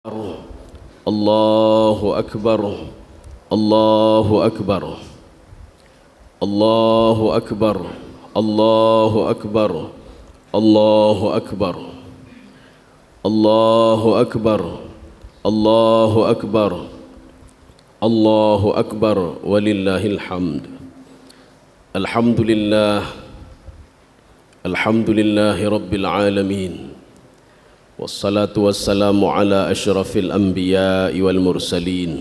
الله أكبر الله أكبر الله أكبر الله أكبر الله أكبر الله أكبر الله أكبر الله أكبر ولله الحمد. الحمد لله الحمد لله رب العالمين، والصلاة والسلام على أشرف الأنبياء والمرسلين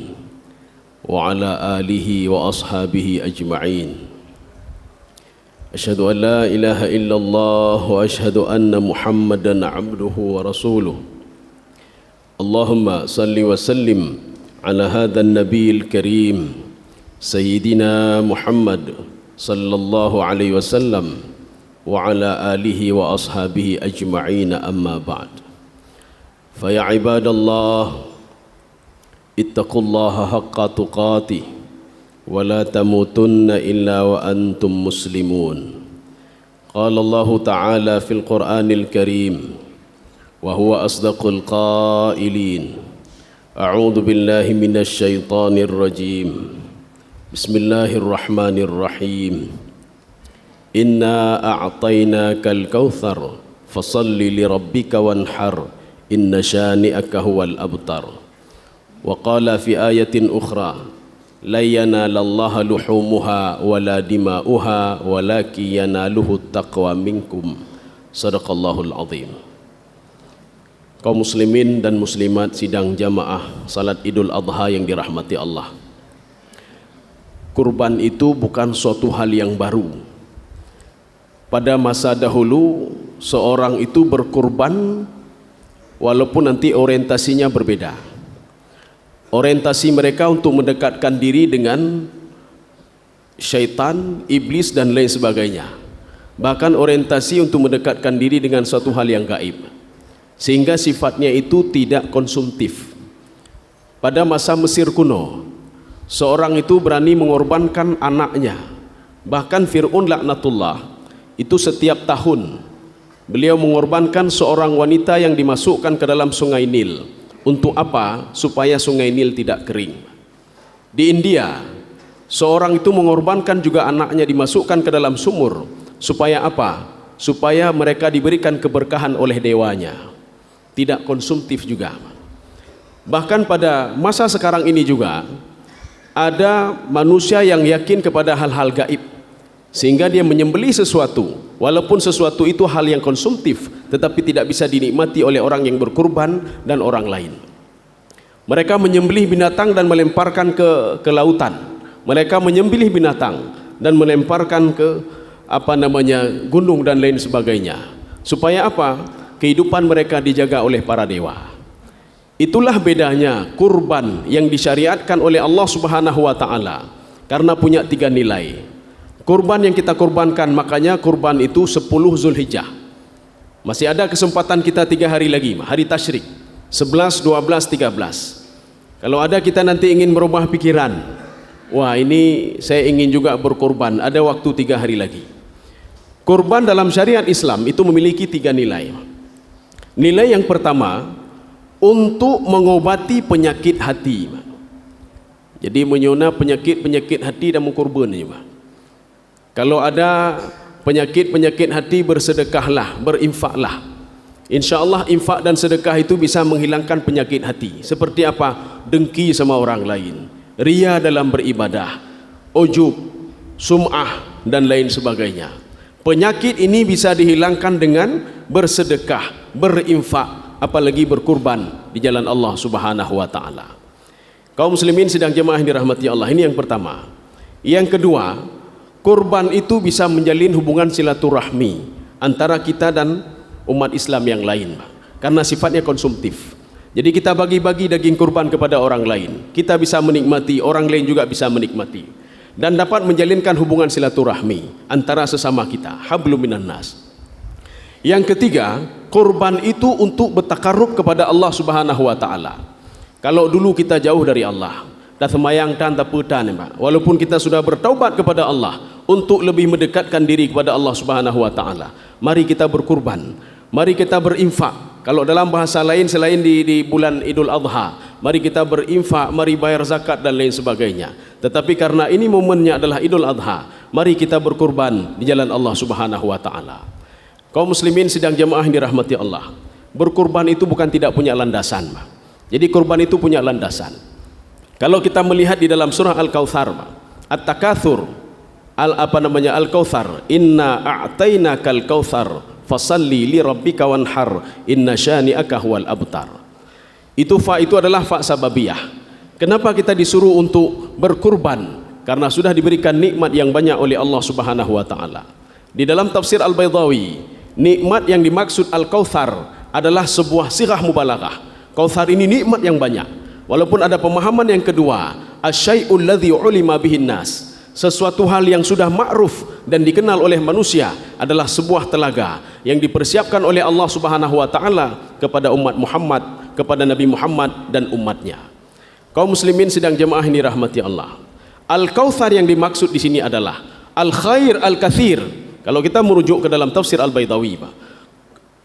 وعلى آله وأصحابه أجمعين. أشهد أن لا إله إلا الله وأشهد أن محمدًا عبده ورسوله. اللهم صل وسلم على هذا النبي الكريم سيدنا محمد صلى الله عليه وسلم وعلى آله وأصحابه أجمعين. أما بعد، فيا عباد الله اتقوا الله حق تقاته ولا تموتن إلا وأنتم مسلمون. قال الله تعالى في القرآن الكريم وهو أصدق القائلين: أعوذ بالله من الشيطان الرجيم، بسم الله الرحمن الرحيم، إنا أعطيناك الكوثر فصل لربك وانحر إن شانئك هو الأبتر. وقال في آية أخرى: لا ينال الله لحومها ولا دماؤها ولكن يناله التقوى منكم. صدق Allahul Azim. Kaum muslimin dan muslimat sidang jamaah salat Idul Adha yang dirahmati Allah. Kurban itu bukan suatu hal yang baru. Pada masa dahulu seorang itu berkurban walaupun nanti orientasinya berbeda. Orientasi mereka untuk mendekatkan diri dengan syaitan, iblis dan lain sebagainya. Bahkan orientasi untuk mendekatkan diri dengan suatu hal yang gaib. Sehingga sifatnya itu tidak konsumtif. Pada masa Mesir kuno, seorang itu berani mengorbankan anaknya. Bahkan Fir'aun laknatullah itu setiap tahun beliau mengorbankan seorang wanita yang dimasukkan ke dalam sungai Nil. Untuk apa? Supaya sungai Nil tidak kering. Di India, seorang itu mengorbankan juga anaknya dimasukkan ke dalam sumur. Supaya apa? Supaya mereka diberikan keberkahan oleh dewanya. Tidak konsumtif juga. Bahkan pada masa sekarang ini juga ada manusia yang yakin kepada hal-hal gaib, sehingga dia menyembelih sesuatu, walaupun sesuatu itu hal yang konsumtif, tetapi tidak bisa dinikmati oleh orang yang berkurban dan orang lain. Mereka menyembelih binatang dan melemparkan ke lautan. Mereka menyembelih binatang dan melemparkan ke gunung dan lain sebagainya. Supaya apa? Kehidupan mereka dijaga oleh para dewa. Itulah bedanya kurban yang disyariatkan oleh Allah Subhanahu wa taala, karena punya 3 nilai. Kurban yang kita kurbankan, makanya kurban itu 10 Zulhijjah. Masih ada kesempatan kita 3 hari lagi, hari tasyrik 11, 12, 13. Kalau ada kita nanti ingin merubah pikiran, wah ini saya ingin juga berkurban, ada waktu 3 hari lagi. Kurban dalam syariat Islam itu memiliki 3 nilai. Nilai yang pertama, untuk mengobati penyakit hati. Jadi menyona penyakit-penyakit hati dan mengkurban ni. Kalau ada penyakit-penyakit hati, bersedekahlah, berinfaklah. InsyaAllah infak dan sedekah itu bisa menghilangkan penyakit hati. Seperti apa? Dengki sama orang lain, ria dalam beribadah, ujub, sum'ah dan lain sebagainya. Penyakit ini bisa dihilangkan dengan bersedekah, berinfak, apalagi berkurban di jalan Allah Subhanahu wa taala. Kaum muslimin sidang jemaah yang dirahmati Allah, ini yang pertama. Yang kedua, kurban itu bisa menjalin hubungan silaturahmi antara kita dan umat Islam yang lain, karena sifatnya konsumtif. Jadi kita bagi-bagi daging kurban kepada orang lain, kita bisa menikmati, orang lain juga bisa menikmati, dan dapat menjalinkan hubungan silaturahmi antara sesama kita. Hablum minan nas. Yang ketiga, kurban itu untuk bertakarrub kepada Allah Subhanahu wa taala. Kalau dulu kita jauh dari Allah, dah semayang dan tak putan, walaupun kita sudah bertaubat kepada Allah untuk lebih mendekatkan diri kepada Allah Subhanahu wa taala, mari kita berkurban, mari kita berinfak, Kalau dalam bahasa lain selain di bulan Idul Adha, mari kita berinfak, mari bayar zakat dan lain sebagainya. Tetapi karena ini momennya adalah Idul Adha, mari kita berkurban di jalan Allah Subhanahu wa taala. Kaum muslimin sidang jemaah yang dirahmati Allah, berkurban itu bukan tidak punya landasan. Jadi kurban itu punya landasan. Kalau kita melihat di dalam surah Al-Kautsar, At-Takatsur, Al-Kautsar, inna a'tainakal kautsar fasalli li rabbika wanhar inna syani'aka huwal abtar. Itu adalah fa sababiyah. Kenapa kita disuruh untuk berkurban? Karena sudah diberikan nikmat yang banyak oleh Allah Subhanahu wa taala. Di dalam tafsir Al-Baydawi, nikmat yang dimaksud Al-Kautsar adalah sebuah sirah mubalaghah. Kautsar ini nikmat yang banyak. Walaupun ada pemahaman yang kedua, asyai'ul ladzi ulima bihin nas. Sesuatu hal yang sudah ma'ruf dan dikenal oleh manusia adalah sebuah telaga yang dipersiapkan oleh Allah Subhanahu wa taala kepada umat Muhammad, kepada Nabi Muhammad dan umatnya. Kaum muslimin sidang jemaah ini rahmati Allah. Al-Kautsar yang dimaksud di sini adalah al-khair al-katsir. Kalau kita merujuk ke dalam tafsir Al-Baydawi,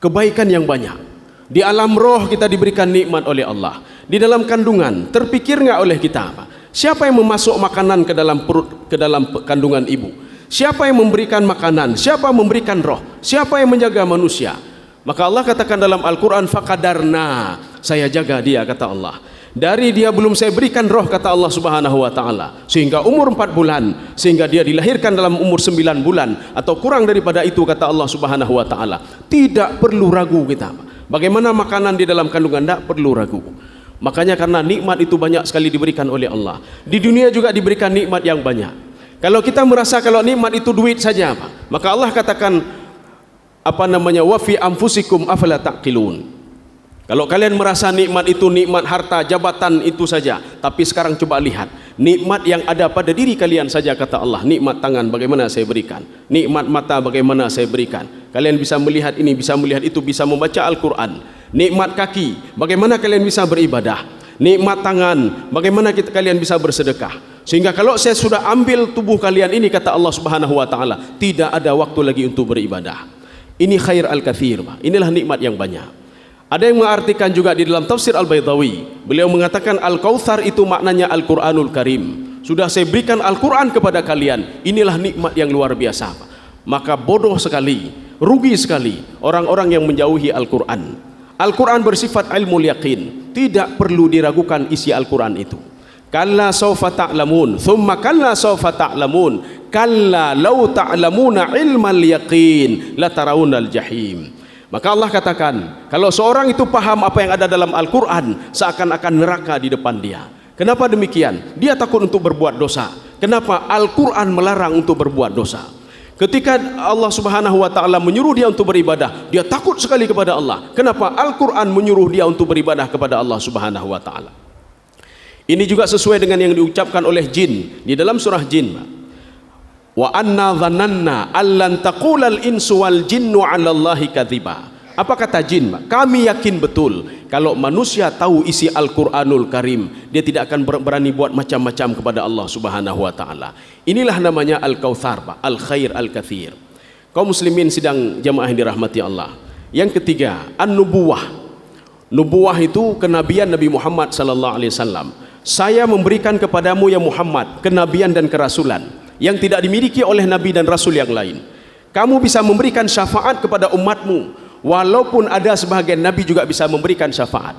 kebaikan yang banyak. Di alam roh kita diberikan nikmat oleh Allah. Di dalam kandungan terpikir nggak oleh kita, siapa yang memasuk makanan ke dalam perut, ke dalam kandungan ibu? Siapa yang memberikan makanan? Siapa yang memberikan roh? Siapa yang menjaga manusia? Maka Allah katakan dalam Al-Quran, faqadarna, saya jaga dia, kata Allah. Dari dia belum saya berikan roh, kata Allah Subhanahu wa taala, sehingga umur 4 bulan, sehingga dia dilahirkan dalam umur 9 bulan atau kurang daripada itu, kata Allah Subhanahu wa taala. Tidak perlu ragu kita. Bagaimana makanan di dalam kandungan, tidak perlu ragu. Makanya karena nikmat itu banyak sekali diberikan oleh Allah. Di dunia juga diberikan nikmat yang banyak. Kalau kita merasa kalau nikmat itu duit saja, maka Allah katakan wa fi anfusikum afala taqilun. Kalau kalian merasa nikmat itu nikmat harta, jabatan itu saja, tapi sekarang coba lihat nikmat yang ada pada diri kalian saja, kata Allah. Nikmat tangan bagaimana saya berikan, nikmat mata bagaimana saya berikan. Kalian bisa melihat ini, bisa melihat itu, bisa membaca Al-Quran. Nikmat kaki, bagaimana kalian bisa beribadah. Nikmat tangan, bagaimana kalian bisa bersedekah. Sehingga kalau saya sudah ambil tubuh kalian ini, kata Allah Subhanahu wa taala, tidak ada waktu lagi untuk beribadah. Ini khair al-katsir, inilah nikmat yang banyak. Ada yang mengartikan juga di dalam tafsir Al-Baydawi, beliau mengatakan Al-Kautsar itu maknanya Al-Quranul Karim. Sudah saya berikan Al-Quran kepada kalian, inilah nikmat yang luar biasa. Maka bodoh sekali, rugi sekali orang-orang yang menjauhi Al-Quran. Al-Quran bersifat ilmu yaqin, tidak perlu diragukan isi Al-Quran itu. Kalla sawfa ta'lamun, thumma kalla sawfa ta'lamun, kalla law ta'lamuna ilmal yaqin la tarawunal jahim. Maka Allah katakan, kalau seorang itu paham apa yang ada dalam Al-Quran, seakan-akan neraka di depan dia. Kenapa demikian? Dia takut untuk berbuat dosa. Kenapa? Al-Quran melarang untuk berbuat dosa. Ketika Allah Subhanahu wa taala menyuruh dia untuk beribadah, dia takut sekali kepada Allah. Kenapa? Al-Quran menyuruh dia untuk beribadah kepada Allah Subhanahu wa taala. Ini juga sesuai dengan yang diucapkan oleh jin di dalam surah Jin. Wa anna dhananna allan taqulal insu wal jinnu 'ala Allahi kadziba. Apa kata jin? Kami yakin betul kalau manusia tahu isi Al-Qur'anul Karim, dia tidak akan berani buat macam-macam kepada Allah Subhanahu wa taala. Inilah namanya Al-Kautsar, al-khair al-katsir. Kaum muslimin sidang jamaah yang dirahmati Allah. Yang ketiga, an-nubuwah. Nubuwah itu kenabian Nabi Muhammad sallallahu alaihi wasallam. Saya memberikan kepadamu ya Muhammad kenabian dan kerasulan yang tidak dimiliki oleh nabi dan rasul yang lain. Kamu bisa memberikan syafaat kepada umatmu, walaupun ada sebahagian nabi juga bisa memberikan syafaat.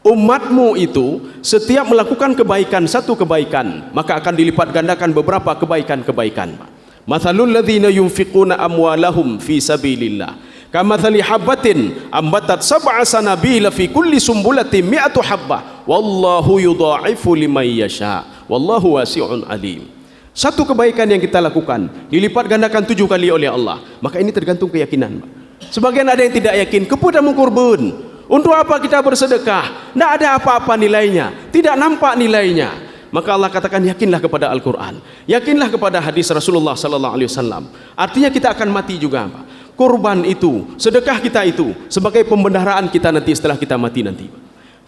Umatmu itu setiap melakukan kebaikan, satu kebaikan, maka akan dilipat gandakan beberapa kebaikan-kebaikan. Mathalul ladzina yunfiquna amwalahum fi sabilillah kamathali habbatin ambatat sab'a sanabila fi kulli sumbulatin mi'atu habbah wallahu yudha'ifu liman yasha wallahu wasi'un alim. Satu kebaikan yang kita lakukan dilipat gandakan 7 kali oleh Allah. Maka ini tergantung keyakinan. Sebagian ada yang tidak yakin, kepadamu kurban, untuk apa kita bersedekah, tidak ada apa-apa nilainya, tidak nampak nilainya. Maka Allah katakan yakinlah kepada Al-Quran, yakinlah kepada hadis Rasulullah sallallahu alaihi wasallam. Artinya kita akan mati juga. Kurban itu, sedekah kita itu sebagai pembendaharaan kita nanti setelah kita mati nanti.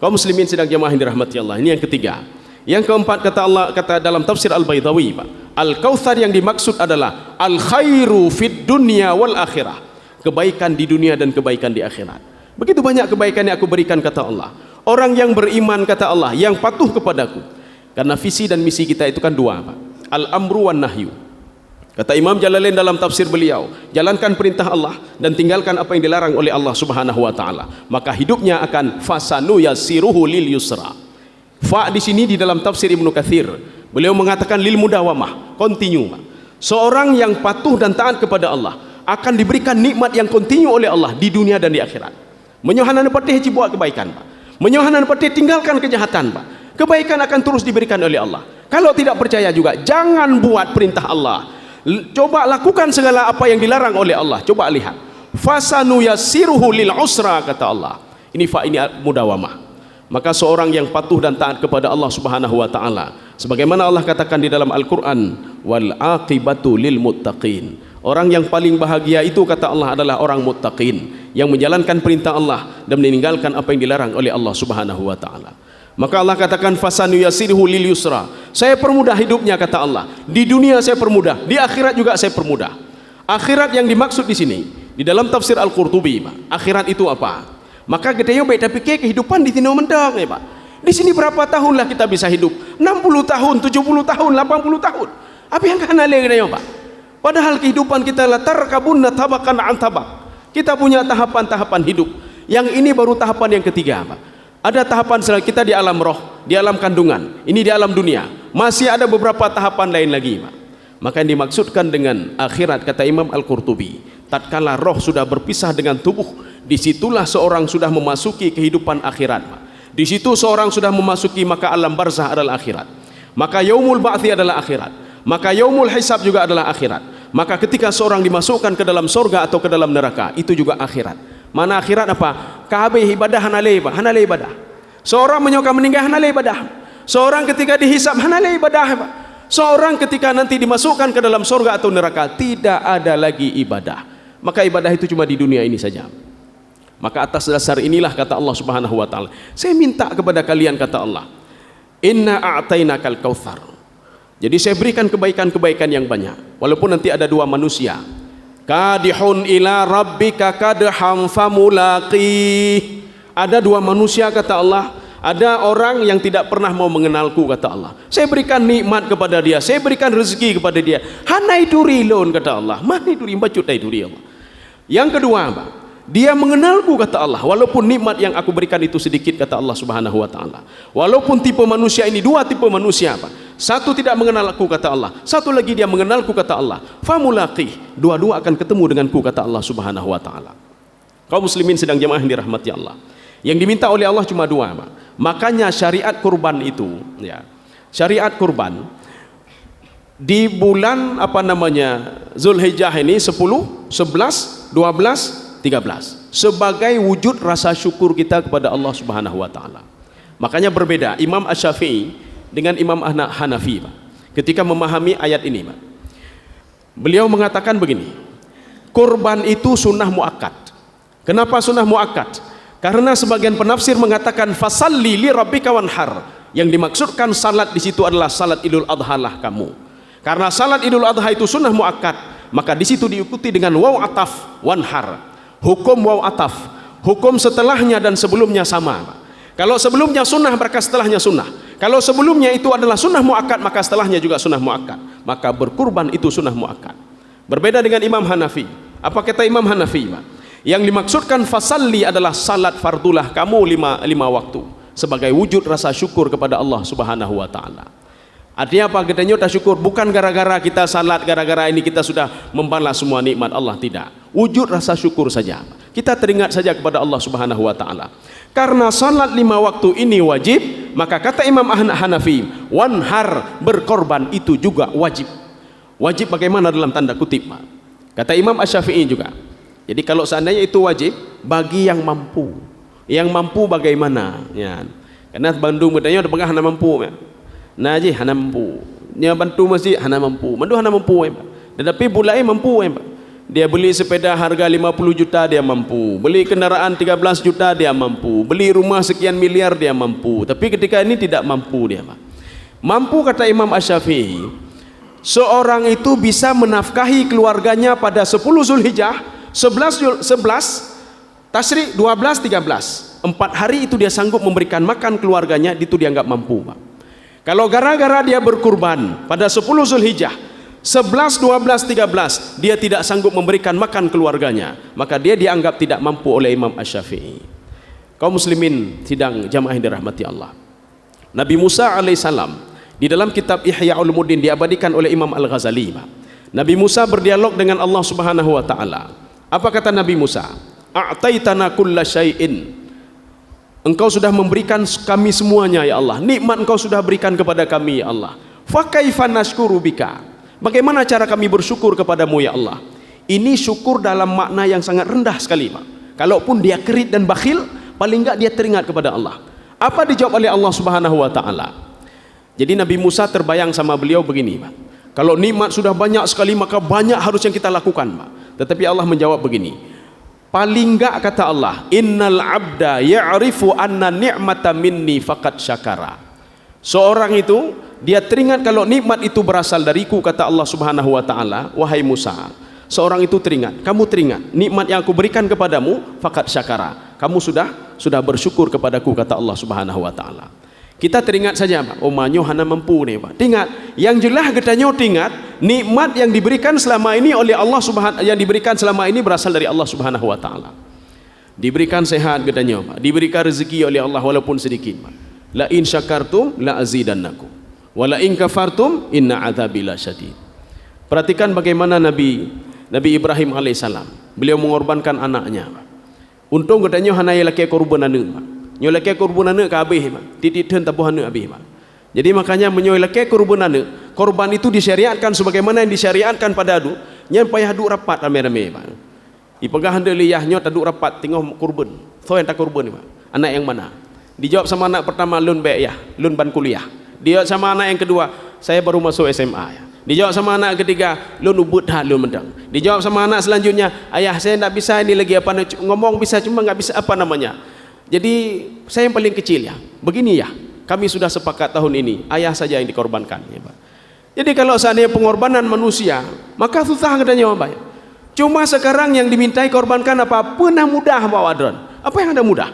Kaum muslimin sedang jemaah yang dirahmati Allah. Ini yang ketiga. Yang keempat, kata Allah, kata dalam tafsir Al-Baydawi, Al-Kautsar yang dimaksud adalah al-khairu fid dunya wal akhirah, kebaikan di dunia dan kebaikan di akhirat. Begitu banyak kebaikan yang aku berikan, kata Allah. Orang yang beriman, kata Allah, yang patuh kepadaku. Karena visi dan misi kita itu kan dua, Pak. Al-amru wan nahyu. Kata Imam Jalalain dalam tafsir beliau, jalankan perintah Allah dan tinggalkan apa yang dilarang oleh Allah Subhanahu wa taala, maka hidupnya akan fasanu yasiruhu lil yusra. Fa di sini di dalam tafsir Ibnu Katsir, beliau mengatakan lil mudawamah, continue. Seorang yang patuh dan taat kepada Allah akan diberikan nikmat yang kontinu oleh Allah di dunia dan di akhirat. Menyohanan patih buat kebaikan, Pak. Menyohanan patih tinggalkan kejahatan, Pak. Kebaikan akan terus diberikan oleh Allah. Kalau tidak percaya juga, jangan buat perintah Allah. Coba lakukan segala apa yang dilarang oleh Allah. Coba lihat. Fasanu yasiruhu lil usra, kata Allah. Ini mudawamah. Maka seorang yang patuh dan taat kepada Allah Subhanahu wa taala, sebagaimana Allah katakan di dalam Al-Qur'an, wal aqibatu lil muttaqin. Orang yang paling bahagia itu, kata Allah, adalah orang muttaqin, yang menjalankan perintah Allah dan meninggalkan apa yang dilarang oleh Allah Subhanahu wa taala. Maka Allah katakan fasanu yasiruhu lil yusra. Saya permudah hidupnya, kata Allah. Di dunia saya permudah, di akhirat juga saya permudah. Akhirat yang dimaksud di sini di dalam tafsir Al-Qurtubi, Pak. Akhirat itu apa? Maka kita baik tapi kehidupan di tino mendang, ya, Pak. Di sini berapa tahunlah kita bisa hidup? 60 tahun, 70 tahun, 80 tahun. Apa yang kana lagi, Pak? Padahal kehidupan kita latar kabunna tabakan an tabak. Kita punya tahapan-tahapan hidup. Yang ini baru tahapan yang ketiga, Pak. Ada tahapan selanjutnya kita di alam roh, di alam kandungan, ini di alam dunia. Masih ada beberapa tahapan lain lagi, Pak. Maka yang dimaksudkan dengan akhirat, kata Imam Al-Qurtubi, tatkala roh sudah berpisah dengan tubuh, disitulah seorang sudah memasuki kehidupan akhirat, Pak. Di situ seorang sudah memasuki, maka alam barzah adalah akhirat. Maka yaumul ba'thi adalah akhirat. Maka yaumul hisab juga adalah akhirat. Maka ketika seorang dimasukkan ke dalam surga atau ke dalam neraka, itu juga akhirat. Mana akhirat apa? Kabeh ibadah hanale, Pak. Hanale ibadah. Seorang menyoka meninggal hanale ibadah. Seorang ketika dihisab hanale ibadah, Pak. Seorang ketika nanti dimasukkan ke dalam surga atau neraka, tidak ada lagi ibadah. Maka ibadah itu cuma di dunia ini saja. Maka atas dasar inilah, kata Allah Subhanahu wa taala, saya minta kepada kalian, kata Allah, inna a'tainakal kautsar. Jadi saya berikan kebaikan-kebaikan yang banyak. Walaupun nanti ada dua manusia, kadihun ila rabbika kadham famulaqi. Ada dua manusia, kata Allah. Ada orang yang tidak pernah mau mengenalku, kata Allah. Saya berikan nikmat kepada dia, saya berikan rezeki kepada dia. Hanai duri lon, kata Allah. Mana duri bacut dai duri Allah. Yang kedua, Pak, dia mengenalku, kata Allah, walaupun nikmat yang aku berikan itu sedikit, kata Allah Subhanahu wa taala. Walaupun tipe manusia ini dua tipe manusia, Pak. Satu tidak mengenal aku, kata Allah. Satu lagi dia mengenalku, kata Allah. Famulaqih. Dua-dua akan ketemu denganku, kata Allah Subhanahu wa taala. Kaum muslimin sedang jemaah yang dirahmati Allah. Yang diminta oleh Allah cuma dua, Pak. Makanya syariat kurban itu, ya. Syariat kurban di bulan Zulhijjah ini 10, 11, 12, 13 sebagai wujud rasa syukur kita kepada Allah Subhanahu wa taala. Makanya berbeda Imam Asy-Syafi'i dengan Imam Hanafi, Pak. Ketika memahami ayat ini, Pak. Beliau mengatakan begini, kurban itu sunnah muakkad. Kenapa sunnah muakkad? Karena sebagian penafsir mengatakan fasalli li rabbika wanhar. Yang dimaksudkan salat di situ adalah salat Idul Adha lah kamu. Karena salat Idul Adha itu sunnah muakkad, maka di situ diikuti dengan waw ataf wanhar. Hukum waw ataf, hukum setelahnya dan sebelumnya sama, Pak. Kalau sebelumnya sunnah, maka setelahnya sunnah. Kalau sebelumnya itu adalah sunnah muakkad, maka setelahnya juga sunnah muakkad. Maka berkurban itu sunnah muakkad. Berbeda dengan Imam Hanafi. Apa kata Imam Hanafi, Pak? Yang dimaksudkan fasalli adalah salat fardulah kamu lima waktu sebagai wujud rasa syukur kepada Allah Subhanahu wa taala. Artinya apa? Kita nyota syukur bukan gara-gara kita salat, gara-gara ini kita sudah membalas semua nikmat Allah, tidak. Wujud rasa syukur saja. Kita teringat saja kepada Allah Subhanahu wa taala. Karena salat 5 waktu ini wajib, maka kata Imam Hanafi, wanhar, berkorban itu juga wajib. Wajib bagaimana dalam tanda kutip, Pak? Kata Imam Asy-Syafi'i juga. Jadi kalau seandainya itu wajib bagi yang mampu. Yang mampu bagaimana? Ya. Karena Bandung bedanya udah pegah hana mampu. Ya. Nah je hana mampu. Nya bantu masjid hana mampu. Mandu hana mampu. Ya. Tetapi bulai mampu. Ya. Dia beli sepeda harga 50 juta dia mampu. Beli kendaraan 13 juta dia mampu. Beli rumah sekian miliar dia mampu. Tapi ketika ini tidak mampu dia. Mampu kata Imam Asy-Syafi'i, seorang itu bisa menafkahi keluarganya pada 10 Zulhijjah 11 Tasyrik 12, 13. 4 hari itu dia sanggup memberikan makan keluarganya, itu dianggap mampu, Pak. Kalau gara-gara dia berkurban pada 10 Zulhijjah, 11, 12, 13 dia tidak sanggup memberikan makan keluarganya, maka dia dianggap tidak mampu oleh Imam Asy-Syafi'i. Kaum muslimin sidang jamaah yang dirahmati Allah, Nabi Musa alaihissalam di dalam kitab Ihya Ulumuddin diabadikan oleh Imam Al-Ghazali, Pak. Nabi Musa berdialog dengan Allah Subhanahu wa taala. Apa kata Nabi Musa? A'taitana kulla syai'in. Engkau sudah memberikan kami semuanya ya Allah. Nikmat engkau sudah berikan kepada kami ya Allah. Fa kaifa nashkuru bika? Bagaimana cara kami bersyukur kepadamu ya Allah? Ini syukur dalam makna yang sangat rendah sekali, Pak. Kalaupun dia kerit dan bakhil, paling enggak dia teringat kepada Allah. Apa dijawab oleh Allah Subhanahu wa taala? Jadi Nabi Musa terbayang sama beliau begini, Pak. Kalau nikmat sudah banyak sekali, maka banyak harus yang kita lakukan, Pak. Tetapi Allah menjawab begini. Paling enggak kata Allah, innal abda ya'rifu anna ni'mata minni faqad syakara. Seorang itu dia teringat kalau nikmat itu berasal dariku, kata Allah Subhanahu wa taala. Wahai Musa, seorang itu teringat, kamu teringat nikmat yang aku berikan kepadamu, faqad syakara. Kamu sudah bersyukur kepadaku, kata Allah Subhanahu wa taala. Kita teringat saja, Pak. Oh manyo hana mampu nih, Pak. Tingat, yang jelas katanya tingat nikmat yang diberikan selama ini oleh Allah yang diberikan selama ini berasal dari Allah Subhanahu wa taala. Diberikan sehat katanya, Pak. Diberikan rezeki oleh Allah walaupun sedikit, Pak. La in syakartum la azidannakum. Wa la in kafartum inna adzabi lasyadid. Perhatikan bagaimana Nabi Ibrahim alaihissalam. Beliau mengorbankan anaknya, Pak. Untung katanya hana laki korban anak, Pak. Nyolake korban anak ke habis, titik ten tabuh anak habis. Jadi makanya menyolake korban anak, korban itu disyariatkan sebagaimana yang disyariatkan pada adu, yang payah duk rapat rame-rame, Pak. Ipegah hande liyahnya taduk rapat tengok korban. So yang tak korban, Pak. Anak yang mana? Dijawab sama anak pertama lun baik ya, lun ban kuliah. Dijawab sama anak yang kedua, saya baru masuk SMA ya. Dijawab sama anak ketiga, lun ubud dah lun mendang. Dijawab sama anak selanjutnya, ayah saya tidak bisa ini lagi apa ngomong bisa cuma nggak bisa apa namanya. Jadi saya yang paling kecil ya. Begini ya, kami sudah sepakat tahun ini ayah saja yang dikorbankan ya, Pak. Jadi kalau seandainya pengorbanan manusia, maka susah katanya, Pak. Cuma sekarang yang dimintai korbankan apa? Pernah mudah, Pak Wadron. Apa yang ada mudah?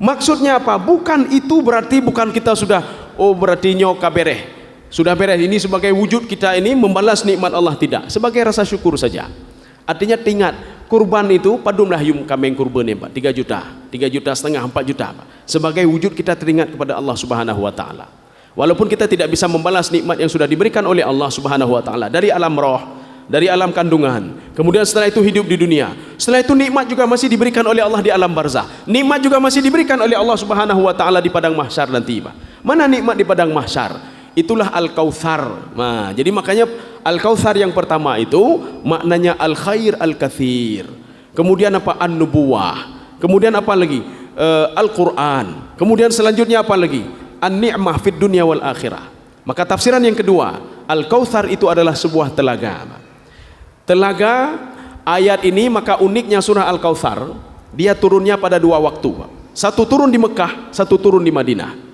Maksudnya apa? Bukan itu berarti bukan kita sudah berarti nyoka bereh. Sudah beres, ini sebagai wujud kita ini membalas nikmat Allah, tidak. Sebagai rasa syukur saja. Artinya ingat, kurban itu padumlah yum kambing kurban ya, Pak. 3 juta, 3,5 juta, 4 juta, Pak. Sebagai wujud kita teringat kepada Allah Subhanahu wa taala. Walaupun kita tidak bisa membalas nikmat yang sudah diberikan oleh Allah Subhanahu wa taala dari alam roh, dari alam kandungan. Kemudian setelah itu hidup di dunia. Setelah itu nikmat juga masih diberikan oleh Allah di alam barzah. Nikmat juga masih diberikan oleh Allah Subhanahu wa taala di padang mahsyar nanti, Pak. Mana nikmat di padang mahsyar? Itulah Al-Kautsar. Nah, jadi makanya Al-Kautsar yang pertama itu maknanya Al-Khair Al-Katsir. Kemudian apa? An-Nubuwah. Kemudian apa lagi? Al-Quran. Kemudian selanjutnya apa lagi? An-Ni'mah fid dunya wal akhirah. Maka tafsiran yang kedua, Al-Kautsar itu adalah sebuah telaga. Telaga ayat ini, maka uniknya surah Al-Kautsar, dia turunnya pada 2 waktu. Satu turun di Mekah, satu turun di Madinah.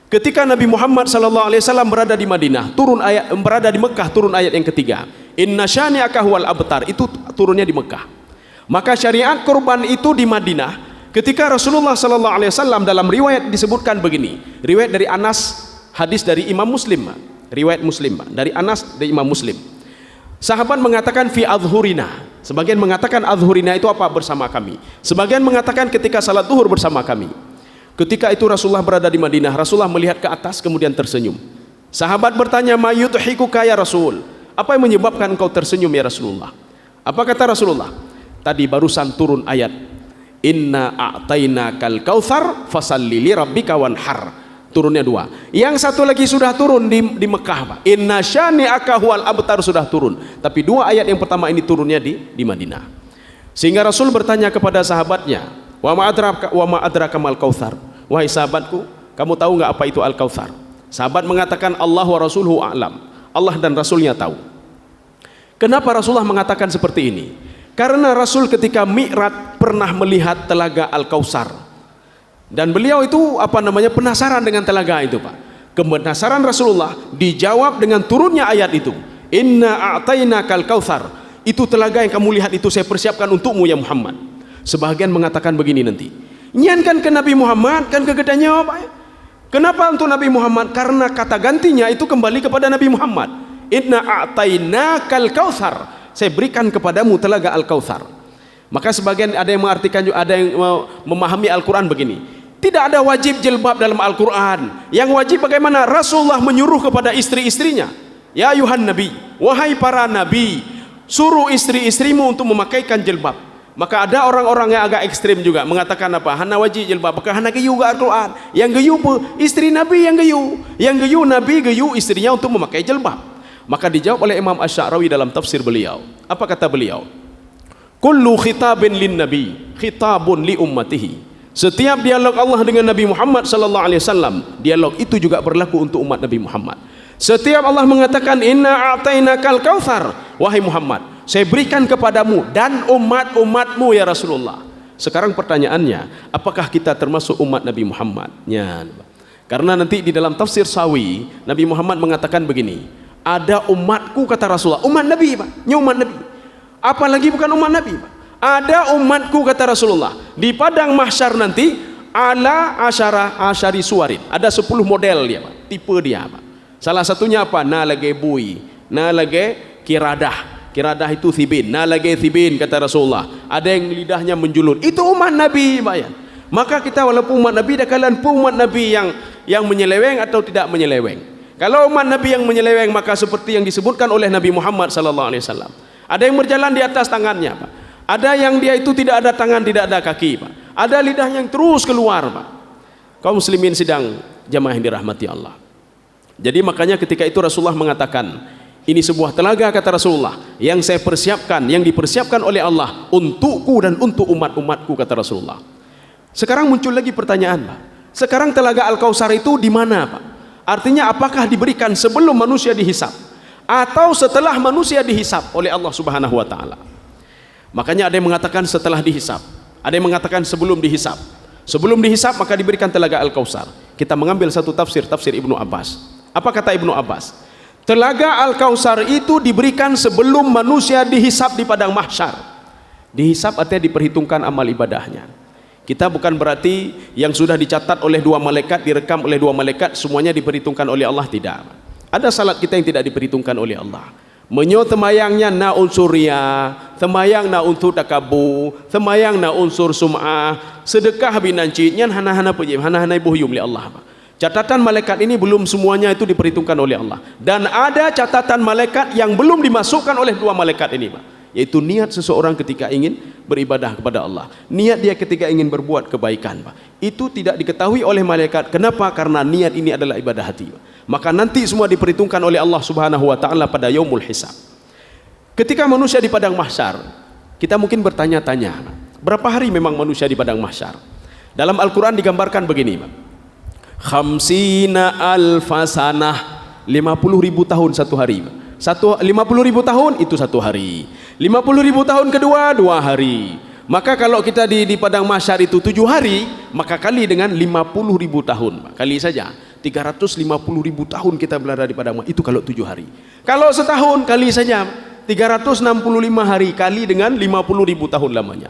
Ketika Nabi Muhammad SAW berada di Madinah, berada di Mekah, turun ayat yang ketiga. Inna syani'aka huwal abtar, itu turunnya di Mekah. Maka syariat kurban itu di Madinah. Ketika Rasulullah SAW dalam riwayat disebutkan begini, riwayat dari Anas, hadis dari Imam Muslim, riwayat Muslim, dari Anas dari Imam Muslim. Sahabat mengatakan fi adhurina. Sebagian mengatakan adhurina itu apa? Bersama kami. Sebagian mengatakan ketika salat zuhur bersama kami. Ketika itu Rasulullah berada di Madinah, Rasulullah melihat ke atas kemudian tersenyum. Sahabat bertanya, "Ma yudhikuka ya Rasul?" Apa yang menyebabkan engkau tersenyum ya Rasulullah? Apa kata Rasulullah? Tadi barusan turun ayat, "Inna a'tainakal kautsar fasalli li rabbika wanhar." Turunnya 2. Yang satu lagi sudah turun di Mekah, Pak. Inna syani'aka huwal abtar sudah turun. Tapi 2 ayat yang pertama ini turunnya di Madinah. Sehingga Rasul bertanya kepada sahabatnya, wa ma adraka mal kautsar. Wahai sahabatku, kamu tahu enggak apa itu Al-Kautsar? Sahabat mengatakan Allah wa rasuluhu a'lam. Allah dan Rasulnya tahu. Kenapa Rasulullah mengatakan seperti ini? Karena Rasul ketika Mi'raj pernah melihat telaga Al-Kautsar. Dan beliau itu penasaran dengan telaga itu, Pak. Kepenasaran Rasulullah dijawab dengan turunnya ayat itu. Inna a'tainakal kautsar. Itu telaga yang kamu lihat itu saya persiapkan untukmu ya Muhammad. Sebahagian mengatakan begini nanti, nyan kan ke Nabi Muhammad, kan kegedanya Pak. Kenapa untuk Nabi Muhammad? Karena kata gantinya itu kembali kepada Nabi Muhammad. Inna a'tainakal kautsar. Saya berikan kepadamu telaga Al-Kautsar. Maka sebagian ada yang mengartikan, ada yang memahami Al-Quran begini. Tidak ada wajib jilbab dalam Al-Quran. Yang wajib bagaimana? Rasulullah menyuruh kepada istri-istrinya. Ya ayuhan Nabi, wahai para Nabi, suruh istri-istrimu untuk memakaikan jilbab. Maka ada orang-orang yang agak ekstrim juga mengatakan apa? Hana wajib jilbab, maka hana geyu ke Al-Quran. Yang geyu istri Nabi yang geyu. Yang geyu Nabi geyu istrinya untuk memakai jilbab. Maka dijawab oleh Imam Asy-Sya'rawi dalam tafsir beliau. Apa kata beliau? Kullu khitabin lin Nabi, khitabun li ummatihi. Setiap dialog Allah dengan Nabi Muhammad sallallahu alaihi wasallam, dialog itu juga berlaku untuk umat Nabi Muhammad. Setiap Allah mengatakan inna a'tainakal kautsar, wahai Muhammad, saya berikan kepadamu dan umat-umatmu ya Rasulullah. Sekarang pertanyaannya, apakah kita termasuk umat Nabi Muhammad? Ya. Karena nanti di dalam tafsir Sawi, Nabi Muhammad mengatakan begini, ada umatku kata Rasulullah, umat Nabi Pak, ini umat Nabi. Apalagi bukan umat Nabi Pak. Ada umatku kata Rasulullah. Di padang mahsyar nanti ala asyari suwarin. Ada 10 model dia Pak, tipe dia Pak. Salah satunya apa? Na lagi bui, na lagi kiradah. Kiradah itu thibin, na lagi thibin kata Rasulullah. Ada yang lidahnya menjulur. Itu umat Nabi Pak ya. Maka kita walaupun umat Nabi, dah kalian pun umat Nabi yang menyeleweng atau tidak menyeleweng. Kalau umat Nabi yang menyeleweng, maka seperti yang disebutkan oleh Nabi Muhammad sallallahu alaihi wasallam. Ada yang berjalan di atas tangannya Pak. Ada yang dia itu tidak ada tangan, tidak ada kaki Pak. Ada lidah yang terus keluar Pak. Kaum muslimin sidang jamaah yang dirahmati Allah. Jadi makanya ketika itu Rasulullah mengatakan, ini sebuah telaga kata Rasulullah yang saya persiapkan, yang dipersiapkan oleh Allah untukku dan untuk umat-umatku kata Rasulullah. Sekarang muncul lagi pertanyaan Pak. Sekarang telaga Al-Kautsar itu di mana Pak? Artinya apakah diberikan sebelum manusia dihisap atau setelah manusia dihisap oleh Allah Subhanahu wa taala? Makanya ada yang mengatakan setelah dihisap, ada yang mengatakan sebelum dihisap. Sebelum dihisap maka diberikan telaga Al-Kautsar. Kita mengambil satu tafsir Ibnu Abbas. Apa kata Ibnu Abbas? Telaga Al-Kautsar itu diberikan sebelum manusia dihisap di padang mahsyar. Dihisap artinya diperhitungkan amal ibadahnya. Kita bukan berarti yang sudah dicatat oleh 2 malaikat, direkam oleh 2 malaikat, semuanya diperhitungkan oleh Allah, tidak. Ada salat kita yang tidak diperhitungkan oleh Allah. Menyo temayangnya na unsur riya, temayang na unsur takabu, temayang na unsur sum'ah, sedekah binanci, nyan hana-hana pejim, hana-hana ibuhyum li Allah. Catatan malaikat ini belum semuanya itu diperhitungkan oleh Allah. Dan ada catatan malaikat yang belum dimasukkan oleh 2 malaikat ini Pak. Yaitu niat seseorang ketika ingin beribadah kepada Allah. Niat dia ketika ingin berbuat kebaikan Pak. Itu tidak diketahui oleh malaikat. Kenapa? Karena niat ini adalah ibadah hati Pak. Maka nanti semua diperhitungkan oleh Allah Subhanahu wa taala pada yaumul hisab. Ketika manusia di padang mahsyar, kita mungkin bertanya-tanya, berapa hari memang manusia di padang mahsyar? Dalam Al-Qur'an digambarkan begini Pak. Khamsina alfasanah, 50.000 tahun satu hari. 50.000 tahun itu satu hari. 50.000 tahun kedua 2 hari. Maka kalau kita di padang mahsyar itu 7 hari, maka kali dengan 50.000 tahun. Kali saja 350.000 tahun kita berada di padang mahsyar itu kalau 7 hari. Kalau setahun kali saja 365 hari kali dengan 50.000 tahun lamanya.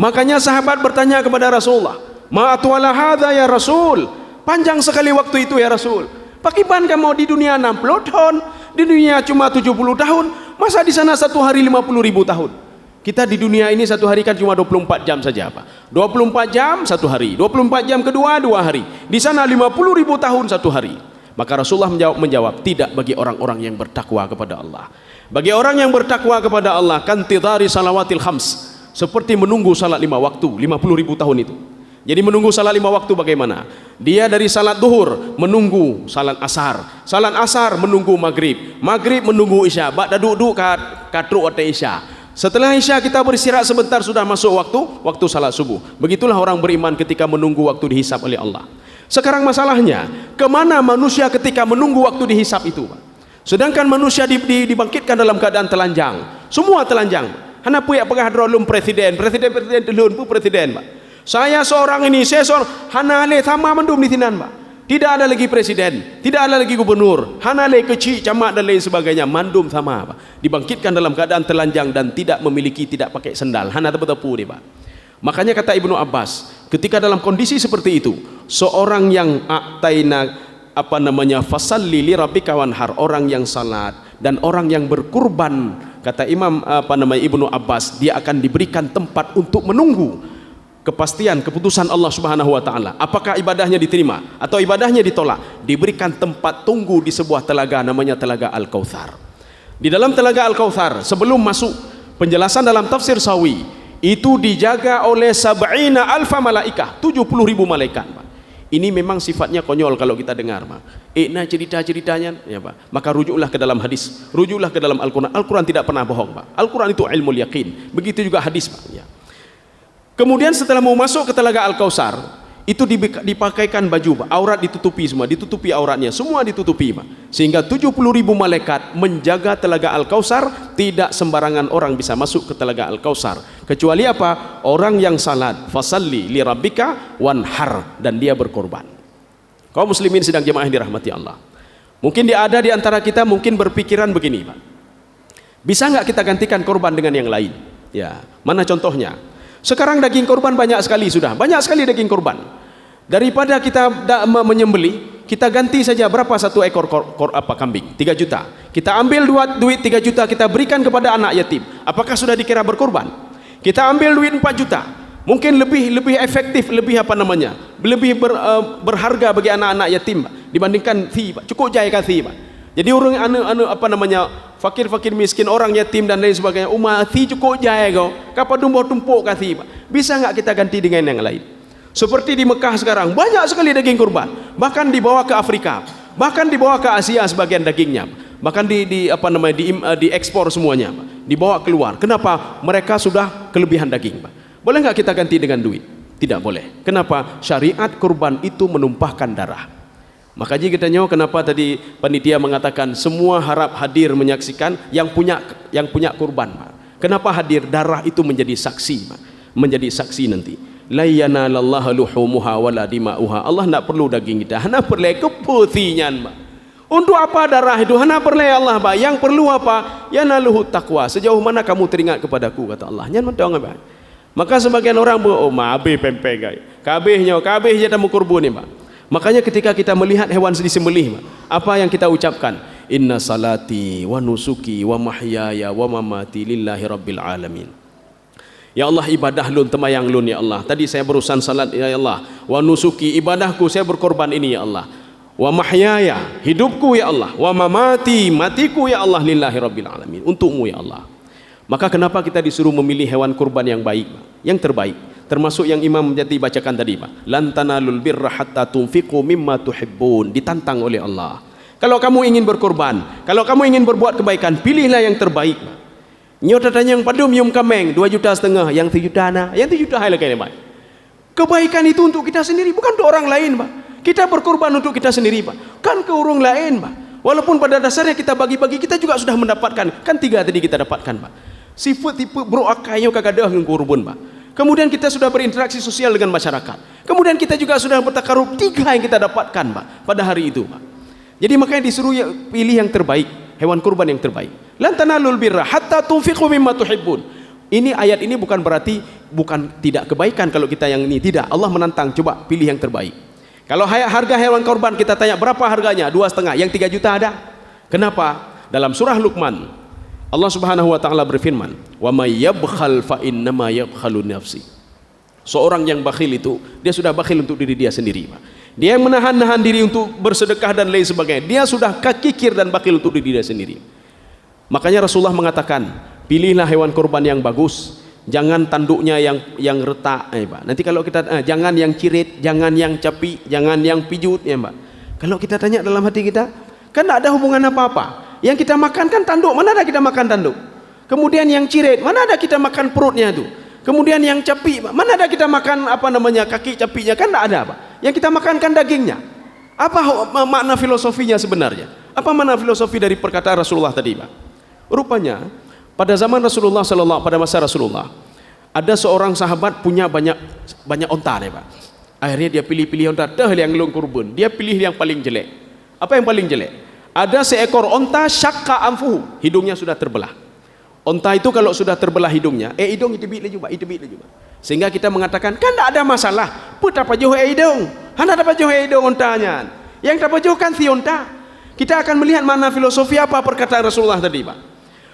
Makanya sahabat bertanya kepada Rasulullah, "Ma atwala hadza ya Rasul?" Panjang sekali waktu itu ya Rasul. Pakiban kamu di dunia 60 tahun, di dunia cuma 70 tahun, masa di sana satu hari 50.000 tahun? Kita di dunia ini satu hari kan cuma 24 jam saja Pak. 24 jam satu hari, 24 jam kedua 2 hari. Di sana 50.000 tahun satu hari. Maka Rasulullah menjawab, tidak bagi orang-orang yang bertakwa kepada Allah. Bagi orang yang bertakwa kepada Allah, kan tidari salawatil khams, seperti menunggu salat 5 waktu, 50.000 tahun itu. Jadi menunggu salat 5 waktu bagaimana? Dia dari salat duhur menunggu salat asar, salat asar menunggu maghrib, maghrib menunggu isya, ba'da duduk katru ate isya. Setelah isya kita beristirahat sebentar, sudah masuk waktu salat subuh. Begitulah orang beriman ketika menunggu waktu dihisap oleh Allah. Sekarang masalahnya, kemana manusia ketika menunggu waktu dihisap itu? Sedangkan manusia dibangkitkan dalam keadaan telanjang, semua telanjang. Hana puyak pengadrolum presiden telun pu presiden Pak. Saya seorang ini, saya seorang hanale sama mendum di tinan Pak. Tidak ada lagi presiden, tidak ada lagi gubernur, hanale kecil, camat dan lain sebagainya, mandum sama Pak. Dibangkitkan dalam keadaan telanjang dan tidak memiliki, tidak pakai sendal, hana tepu-tepu dia Pak. Makanya kata Ibnu Abbas, ketika dalam kondisi seperti itu, seorang yang fasalli li rabbika wanhar, orang yang salat dan orang yang berkurban, kata Imam Ibnu Abbas, dia akan diberikan tempat untuk menunggu kepastian keputusan Allah Subhanahu wa taala. Apakah ibadahnya diterima atau ibadahnya ditolak? Diberikan tempat tunggu di sebuah telaga, namanya Telaga Al-Kautsar. Di dalam Telaga Al-Kautsar, sebelum masuk, penjelasan dalam tafsir Sawi, itu dijaga oleh sab'ina alfa malaikah, 70.000 malaikat, Pak. Ini memang sifatnya konyol kalau kita dengar, Pak. Cerita-ceritanya, ya Pak. Maka rujuklah ke dalam hadis, rujuklah ke dalam Al-Quran. Al-Quran tidak pernah bohong, Pak. Al-Quran itu ilmul yakin. Begitu juga hadis, Pak. Ya. Kemudian setelah mau masuk ke Telaga Al-Kautsar, itu dipakaikan baju, Pak. Aurat ditutupi semua, ditutupi auratnya, semua ditutupi, Pak. Sehingga 70.000 malaikat menjaga Telaga Al-Kautsar, tidak sembarangan orang bisa masuk ke Telaga Al-Kautsar. Kecuali apa? Orang yang salat, fasalli li rabbika wanhar, dan dia berkorban. Kaum muslimin sedang jemaah yang dirahmati Allah. Mungkin ada di antara kita mungkin berpikiran begini, Pak. Bisa nggak kita gantikan korban dengan yang lain? Ya, mana contohnya? Sekarang daging korban banyak sekali, sudah banyak sekali daging korban. Daripada kita menyembeli, kita ganti saja berapa satu ekor kambing? 3 juta. Kita ambil duit 3 juta, kita berikan kepada anak yatim. Apakah sudah dikira berkorban? Kita ambil duit 4 juta. Mungkin lebih efektif, lebih lebih berharga bagi anak-anak yatim, Pak, dibandingkan fee, Pak. Cukup jaya kasih, Pak. Jadi orang fakir-fakir miskin, orang yatim dan lain sebagainya, umati cukup jaya kau, kapan tumpuk kasih, Pak. Bisa nggak kita ganti dengan yang lain? Seperti di Mekah sekarang banyak sekali daging kurban, bahkan dibawa ke Afrika, bahkan dibawa ke Asia sebagian dagingnya, bahkan diekspor semuanya, Pak. Dibawa keluar. Kenapa? Mereka sudah kelebihan daging, Pak. Boleh nggak kita ganti dengan duit? Tidak boleh. Kenapa? Syariat kurban itu menumpahkan darah. Makanya kita nyawa kenapa tadi panitia mengatakan semua harap hadir menyaksikan yang punya kurban, Pak. Kenapa hadir? Darah itu menjadi saksi, Pak. Menjadi saksi nanti. La yanalallaha luhumuha wala dima'uha. Allah tidak perlu daging kita, hanya perlu keputihnya, Pak. Untuk apa darah itu? Hanya perlu Allah, Pak. Yang perlu apa? Yanaluhu taqwa. Sejauh mana kamu teringat kepadaku, kata Allah. Nyan mentong, Pak. Maka sebagian orang mabe pempek gay. Kabehnya tamu kurban ni, Pak. Makanya ketika kita melihat hewan disembelih, apa yang kita ucapkan? Inna salati wa nusuki wa mahyaya wa mamati lillahi rabbil alamin. Ya Allah, ibadah lun temayang lun ya Allah. Tadi saya berurusan salat ya Allah. Wa nusuki, ibadahku saya berkorban ini ya Allah. Wa mahyaya, hidupku ya Allah. Wa mamati, matiku ya Allah lillahi rabbil alamin. Untukmu ya Allah. Maka kenapa kita disuruh memilih hewan kurban yang baik, yang terbaik? Termasuk yang Imam Jati bacakan tadi, Pak. Lan tanalul birra hatta tunfiqu mimma tuhibbun. Ditantang oleh Allah. Kalau kamu ingin berkorban, kalau kamu ingin berbuat kebaikan, pilihlah yang terbaik, Pak. Nyota tanya yang padum yum kameng 2,5 juta, yang 3 juta na, yang 3 juta hai lagi, Pak. Kebaikan itu untuk kita sendiri, bukan untuk orang lain, Pak. Kita berkorban untuk kita sendiri, Pak. Kan ke orang lain, Pak. Walaupun pada dasarnya kita bagi-bagi, kita juga sudah mendapatkan. Kan 3 tadi kita dapatkan, Pak. Sifat tipe bro akayo kagadah yang kurban, Pak. Kemudian kita sudah berinteraksi sosial dengan masyarakat. Kemudian kita juga sudah bertakarub 3 yang kita dapatkan, Pak, pada hari itu, Pak. Jadi makanya disuruh pilih yang terbaik, hewan kurban yang terbaik. Lan tanalul birra hatta tunfiqu mimma tuhibbun. Ini ayat ini bukan berarti tidak kebaikan kalau kita yang ini, tidak. Allah menantang, coba pilih yang terbaik. Kalau harga hewan kurban kita tanya berapa harganya? 2,5, yang 3 juta ada. Kenapa? Dalam surah Luqman Allah Subhanahu wa taala berfirman, "Wa may yabkhal fa innama yabkhalu nafsi." Seorang yang bakhil itu, dia sudah bakhil untuk diri dia sendiri, Pak. Dia yang menahan diri untuk bersedekah dan lain sebagainya. Dia sudah kikir dan bakhil untuk diri dia sendiri. Makanya Rasulullah mengatakan, pilihlah hewan kurban yang bagus, jangan tanduknya yang retak, Pak. Nanti kalau kita jangan yang cirit, jangan yang capi, jangan yang pijut, ya, Pak. Kalau kita tanya dalam hati kita, kan tidak ada hubungan apa-apa. Yang kita makan kan tanduk, mana ada kita makan tanduk? Kemudian yang cirit, mana ada kita makan perutnya itu? Kemudian yang capi, mana ada kita makan kaki capinya? Kan tidak ada, Pak. Yang kita makan kan dagingnya. Apa makna filosofinya sebenarnya? Apa makna filosofi dari perkataan Rasulullah tadi, Pak? Rupanya pada zaman Rasulullah pada masa Rasulullah ada seorang sahabat punya banyak onta nih, Pak. Akhirnya dia pilih onta yang long kurban. Dia pilih yang paling jelek. Apa yang paling jelek? Ada seekor onta syakka amfuhu, hidungnya sudah terbelah. Onta itu kalau sudah terbelah hidungnya, hidung itu juga. Sehingga kita mengatakan, kan tidak ada masalah. Putra pajuh hidung. Hana dapat pajuh hidung ontanya. Yang dapat pajuh kan si onta. Kita akan melihat mana filosofi apa perkataan Rasulullah tadi, Pak.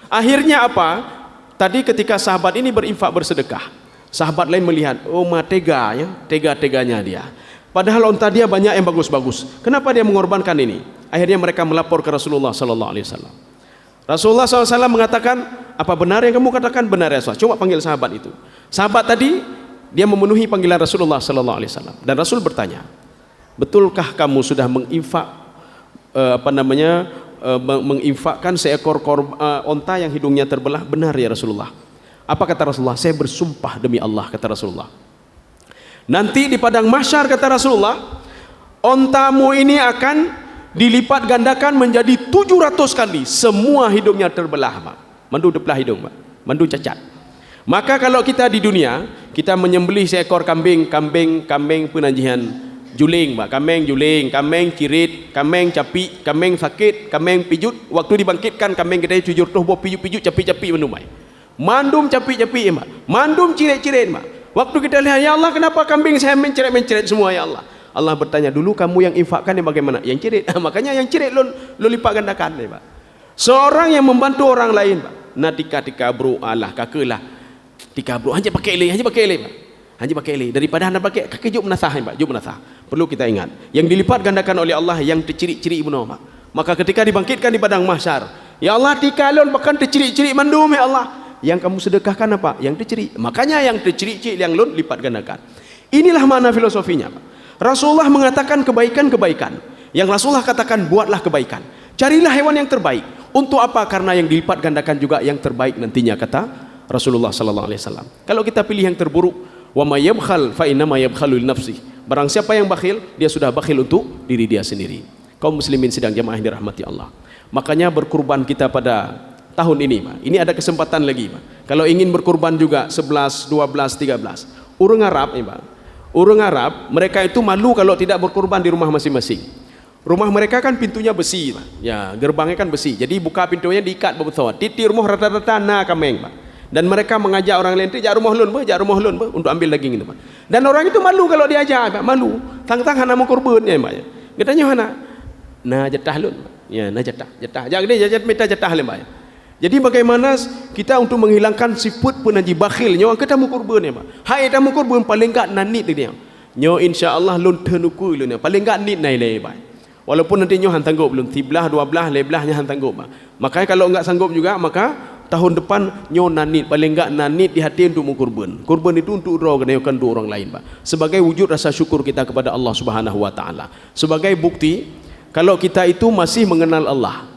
Akhirnya apa? Tadi ketika sahabat ini berinfak bersedekah, sahabat lain melihat, oh tega ya, tega-teganya dia. Padahal onta dia banyak yang bagus-bagus. Kenapa dia mengorbankan ini? Akhirnya mereka melapor ke Rasulullah sallallahu alaihi wasallam. Rasulullah SAW mengatakan, apa benar yang kamu katakan? Benar ya Rasulullah. Coba panggil sahabat itu. Sahabat tadi dia memenuhi panggilan Rasulullah sallallahu alaihi wasallam dan Rasul bertanya, betulkah kamu sudah menginfak menginfakkan seekor onta yang hidungnya terbelah? Benar ya Rasulullah. Apa kata Rasulullah? Saya bersumpah demi Allah, kata Rasulullah. Nanti di padang mahsyar, kata Rasulullah, ontamu ini akan dilipat gandakan menjadi 700 kali. Semua hidungnya terbelah, Pak. Mandu debelah hidung, Pak. Mandu cacat. Maka kalau kita di dunia, kita menyembelih seekor kambing penanjian juling, Pak. Kambing juling, kambing cirit, kambing capi, kambing sakit, kambing pijut. Waktu dibangkitkan kambing kita jujur tuh bawa pijut-pijut, capi-capi menumai. Mandum capi-capi, Pak. Mandum cirit-cirit, Pak. Waktu kita lihat, ya Allah, kenapa kambing saya menceret-menceret semua, ya Allah? Allah bertanya, dulu kamu yang infakkan yang bagaimana? Yang cirit. Makanya yang cirit lo lipat gandakan, Pak. Seorang yang membantu orang lain, Pak. Nah tika bro Allah kakelah. Tika bro hanya pakai ele, Pak. Hanya pakai ele. Daripada anda pakai kaki juk menasah, Pak. Juk menasah. Perlu kita ingat, yang dilipat gandakan oleh Allah yang tercirit-cirit benar, Pak. Maka ketika dibangkitkan di padang mahsyar, ya Allah, tika lon bahkan tercirit-cirit mandum, ya Allah. Yang kamu sedekahkan apa? Yang tercirit. Makanya yang tercirit-cirit yang lon lipat gandakan. Inilah makna filosofinya, Pak. Rasulullah mengatakan kebaikan-kebaikan. Yang Rasulullah katakan, buatlah kebaikan. Carilah hewan yang terbaik. Untuk apa? Karena yang dilipat gandakan juga yang terbaik nantinya, kata Rasulullah sallallahu alaihi wasallam. Kalau kita pilih yang terburuk, wa may yabkhal fa innama yabkhalu li nafsihi. Barang siapa yang bakhil, dia sudah bakhil untuk diri dia sendiri. Kaum muslimin sidang jamaah yang dirahmati Allah. Makanya berkurban kita pada tahun ini, Pak. Ini ada kesempatan lagi, Pak. Kalau ingin berkurban juga 11, 12, 13. Urang Arab, Pak. Orang Arab, mereka itu malu kalau tidak berkurban di rumah masing-masing. Rumah mereka kan pintunya besi, Pak. Ya, gerbangnya kan besi. Jadi buka pintunya diikat betul. Titi rumah rata-rata na kameng, Pak. Dan mereka mengajak orang lain, jak rumah lun, Pak, untuk ambil daging itu, Pak. Dan orang itu malu kalau diajak, Pak. Malu. Tang-tang hana mau kurban ya, Pak. Katanya hana. Nah, jatah lun, Pak. Ya, nah jatah. Jadi minta jatah lun, Pak. Jadi bagaimana kita untuk menghilangkan sifat penaji bakhil nyawa kita mau kurban ya, Pak. Hai kita mau kurban paling enggak nanit dia. Nyo insyaallah lun tenuku lun paling enggak nit nai le, Pak. Walaupun nanti nyo han sanggup belum 13 12 leblahnya han sanggup, Pak. Makanya kalau enggak sanggup juga maka tahun depan nyo nanit paling enggak nanit di hati untuk mau kurban. Kurban itu untuk kenakan dua orang lain, Pak. Sebagai wujud rasa syukur kita kepada Allah Subhanahu wa taala. Sebagai bukti kalau kita itu masih mengenal Allah.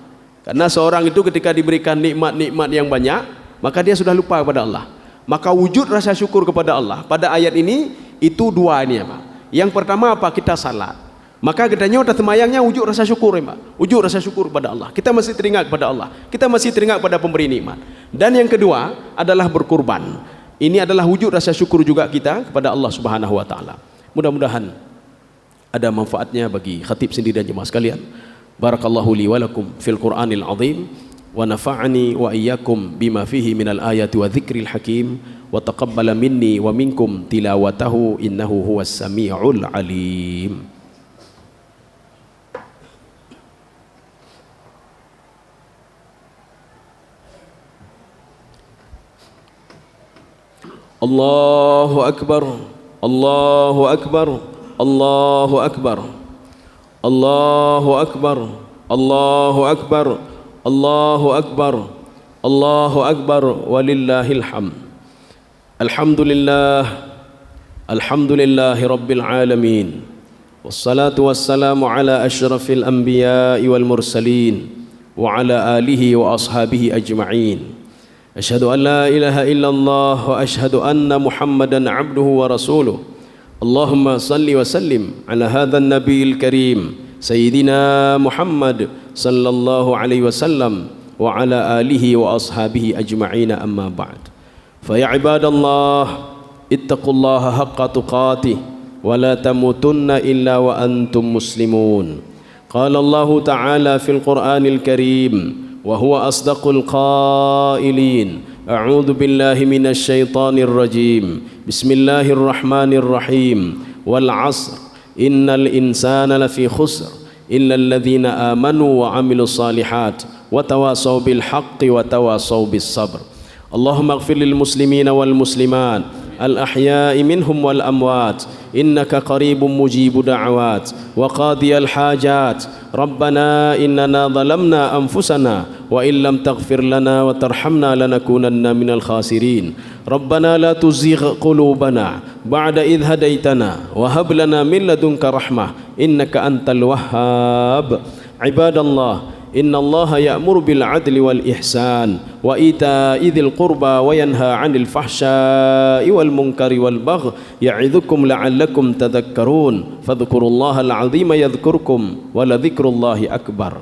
Karena seorang itu ketika diberikan nikmat-nikmat yang banyak, maka dia sudah lupa kepada Allah. Maka wujud rasa syukur kepada Allah pada ayat ini itu dua ini, Pak. Yang pertama apa? Kita salat. Maka kita nyota semayangnya wujud rasa syukur, Pak. Wujud rasa syukur kepada Allah. Kita masih teringat kepada Allah. Kita masih teringat pada pemberi nikmat. Dan yang kedua adalah berkurban. Ini adalah wujud rasa syukur juga kita kepada Allah Subhanahu wa taala. Mudah-mudahan ada manfaatnya bagi khatib sendiri dan jemaah sekalian. Barakallahu li wa lakum fil Qur'anil azim wa nafa'ani wa iyyakum bima fihi minal ayati wa dzikril hakim wa taqabbala minni wa minkum tilawatahu innahu huwas samiul alim. Allahu akbar, Allahu akbar, Allahu akbar, Allahu akbar, Allahu akbar, Allahu akbar, Allahu akbar, walillahil hamd. Alhamdulillah, alhamdulillahi rabbil alamin. Wassalatu wassalamu ala asyrafil anbiya'i wal mursalin wa ala alihi wa ashabihi ajma'in. Asyhadu an la ilaha illallah wa asyhadu anna Muhammadan abduhu wa rasuluh. Allahumma salli wa sallim ala hadzal nabiyil karim sayyidina Muhammad sallallahu alaihi wasallam wa ala alihi wa ashabihi ajma'in, amma ba'd. Fa ya ibadallah ittaqullaha haqqa tuqatih wa la tamutunna illa wa antum muslimun. Qala Allah ta'ala fil Qur'anil karim wa huwa asdaqul qailin أعوذ بالله من الشيطان الرجيم بسم الله الرحمن الرحيم والعصر إن الإنسان لفي خسر إلا الذين آمنوا وعملوا الصالحات وتواصوا بالحق وتواصوا بالصبر. اللهم اغفر للمسلمين والمسلمات الأحياء منهم والأموات إنك قريب مجيب دعوات وقاضي الحاجات. ربنا إننا ظلمنا أنفسنا وإن لم تغفر لنا وترحمنا لنكونن من الخاسرين. ربنا لا تزغ قلوبنا بعد إذ هديتنا وهب لنا من لدنك رحمة إنك أنت الوهاب. عباد الله، إن الله يأمر بالعدل والإحسان وإيتاء ذي القربى وينهى عن الفحشاء والمنكر والبغي يعظكم لعلكم تذكرون. فاذكروا الله العظيم يذكركم ولذكر الله أكبر.